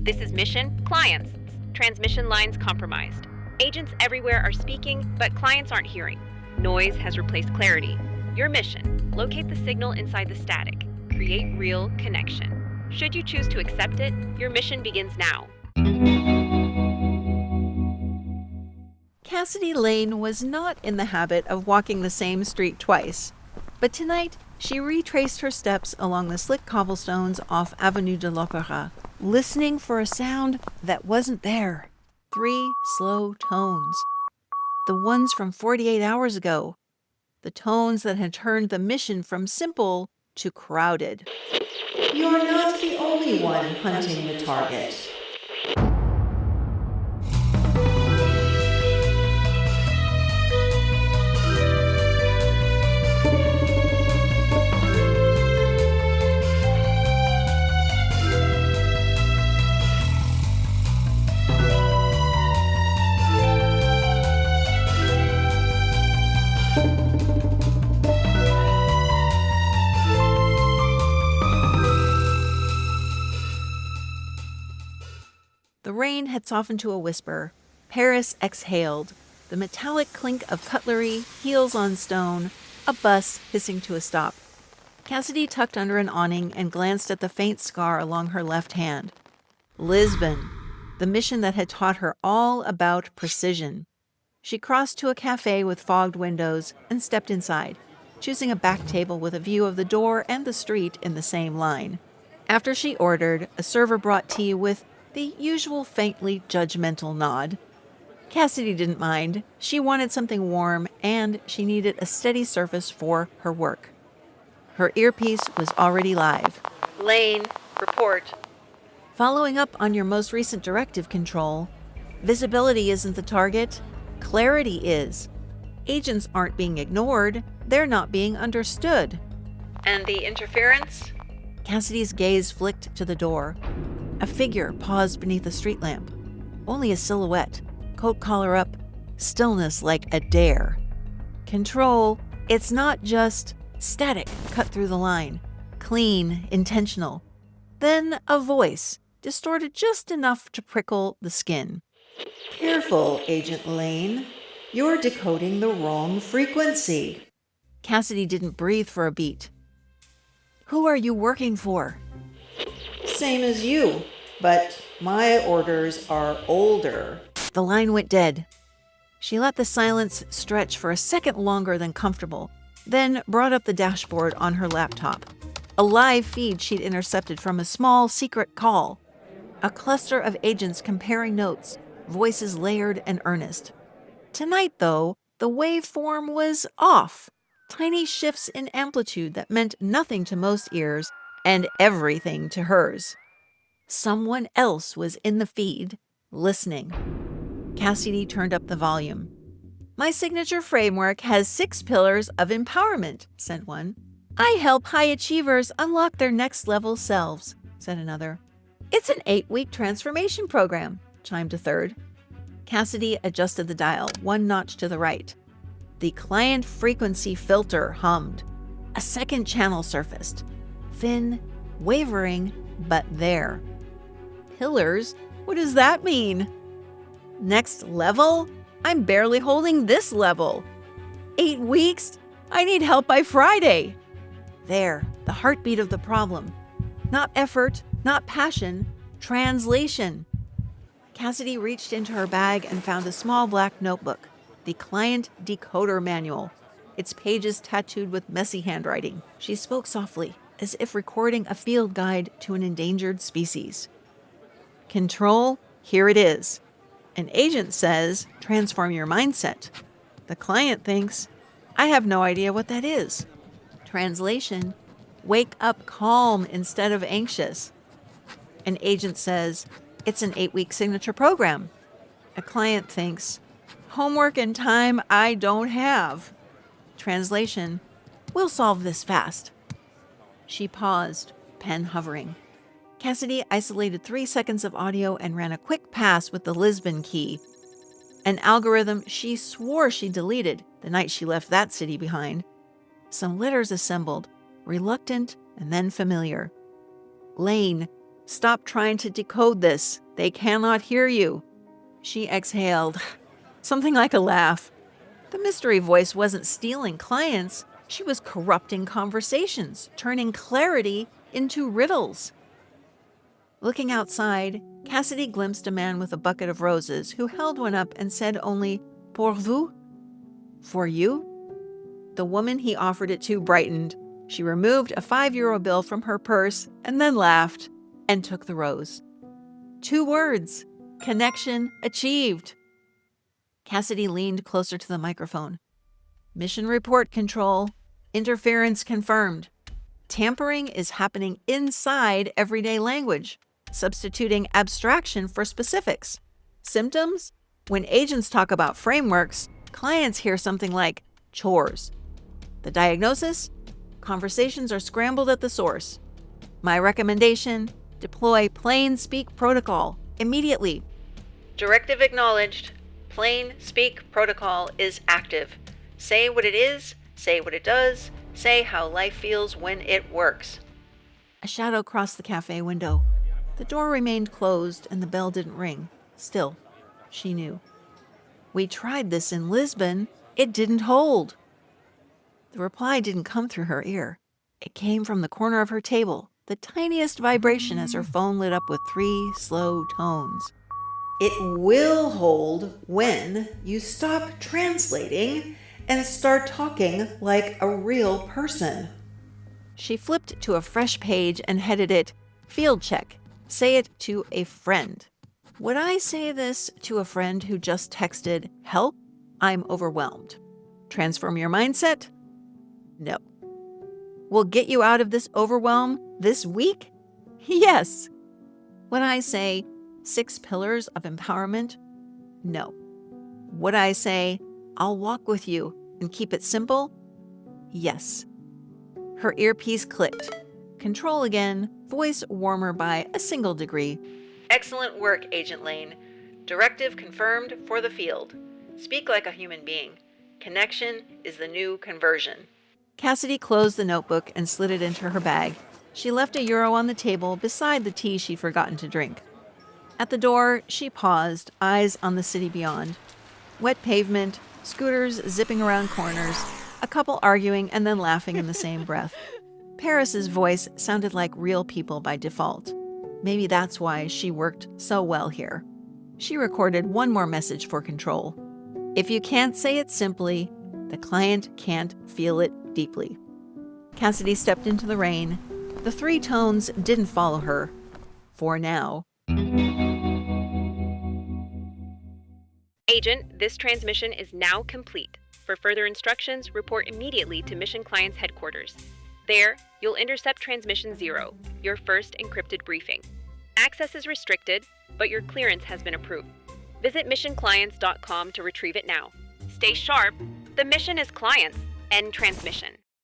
This is mission, clients. Transmission lines compromised. Agents everywhere are speaking, but clients aren't hearing. Noise has replaced clarity. Your mission, locate the signal inside the static. Create real connection. Should you choose to accept it, your mission begins now. Cassidy Lane was not in the habit of walking the same street twice, but tonight she retraced her steps along the slick cobblestones off Avenue de l'Opéra, listening for a sound that wasn't there. 3 slow tones. The ones from 48 hours ago. The tones that had turned the mission from simple to crowded. You're not the only one hunting the target. The rain had softened to a whisper. Paris exhaled. The metallic clink of cutlery, heels on stone, a bus hissing to a stop. Cassidy tucked under an awning and glanced at the faint scar along her left hand. Lisbon, the mission that had taught her all about precision. She crossed to a cafe with fogged windows and stepped inside, choosing a back table with a view of the door and the street in the same line. After she ordered, a server brought tea with the usual faintly judgmental nod. Cassidy didn't mind. She wanted something warm, and she needed a steady surface for her work. Her earpiece was already live. Lane, report. Following up on your most recent directive, Control, visibility isn't the target. Clarity is. Agents aren't being ignored. They're not being understood. And the interference? Cassidy's gaze flicked to the door. A figure paused beneath a street lamp. Only a silhouette, coat collar up, stillness like a dare. Control, it's not just static cut through the line. Clean, intentional. Then a voice, distorted just enough to prickle the skin. Careful, Agent Lane. You're decoding the wrong frequency. Cassidy didn't breathe for a beat. Who are you working for? Same as you, but my orders are older. The line went dead. She let the silence stretch for a second longer than comfortable, then brought up the dashboard on her laptop. A live feed she'd intercepted from a small secret call. A cluster of agents comparing notes, voices layered and earnest. Tonight, though, the waveform was off. Tiny shifts in amplitude that meant nothing to most ears and everything to hers. Someone else was in the feed, listening. Cassidy turned up the volume. My signature framework has 6 pillars of empowerment, said one. I help high achievers unlock their next level selves, said another. It's an 8-week transformation program, chimed a third. Cassidy adjusted the dial 1 notch to the right. The client frequency filter hummed. A second channel surfaced. Thin, wavering, but there. Pillars? What does that mean? Next level? I'm barely holding this level. 8 weeks? I need help by Friday. There, the heartbeat of the problem. Not effort, not passion, translation. Cassidy reached into her bag and found a small black notebook, the client decoder manual, its pages tattooed with messy handwriting. She spoke softly, as if recording a field guide to an endangered species. Control, here it is. An agent says, transform your mindset. The client thinks, I have no idea what that is. Translation, wake up calm instead of anxious. An agent says, it's an 8-week signature program. A client thinks, homework and time I don't have. Translation, we'll solve this fast. She paused, pen hovering. Cassidy isolated 3 seconds of audio and ran a quick pass with the Lisbon key. An algorithm she swore she deleted the night she left that city behind. Some letters assembled, reluctant and then familiar. Lane, Stop trying to decode this. They cannot hear you. She exhaled, something like a laugh. The mystery voice wasn't stealing clients. She was corrupting conversations, turning clarity into riddles. Looking outside, Cassidy glimpsed a man with a bucket of roses who held one up and said only, "Pour vous?" For you? The woman he offered it to brightened. She removed a €5 bill from her purse and then laughed and took the rose. 2 words. Connection achieved. Cassidy leaned closer to the microphone. Mission report, Control. Interference confirmed. Tampering is happening inside everyday language, substituting abstraction for specifics. Symptoms? When agents talk about frameworks, clients hear something like chores. The diagnosis? Conversations are scrambled at the source. My recommendation? Deploy plain speak protocol immediately. Directive acknowledged. Plain speak protocol is active. Say what it is, say what it does, say how life feels when it works. A shadow crossed the cafe window. The door remained closed and the bell didn't ring. Still, she knew. We tried this in Lisbon. It didn't hold. The reply didn't come through her ear. It came from the corner of her table, the tiniest vibration as her phone lit up with 3 slow tones. It will hold when you stop translating and start talking like a real person. She flipped to a fresh page and headed it, Field check. Say it to a friend. Would I say this to a friend who just texted, "Help? I'm overwhelmed"? Transform your mindset? No. Will get you out of this overwhelm this week? Yes. Would I say 6 pillars of empowerment? No. Would I say, I'll walk with you and keep it simple? Yes. Her earpiece clicked. Control again, voice warmer by a single degree. Excellent work, Agent Lane. Directive confirmed for the field. Speak like a human being. Connection is the new conversion. Cassidy closed the notebook and slid it into her bag. She left €1 on the table beside the tea she'd forgotten to drink. At the door, she paused, eyes on the city beyond. Wet pavement, scooters zipping around corners, a couple arguing and then laughing in the same breath. Paris's voice sounded like real people by default. Maybe that's why she worked so well here. She recorded one more message for Control. If you can't say it simply, the client can't feel it deeply. Cassidy stepped into the rain. The 3 tones didn't follow her. For now. Agent, this transmission is now complete. For further instructions, report immediately to Mission Client's headquarters. There, you'll intercept Transmission 0, your first encrypted briefing. Access is restricted, but your clearance has been approved. Visit missionclients.com to retrieve it now. Stay sharp. The mission is clients. End transmission.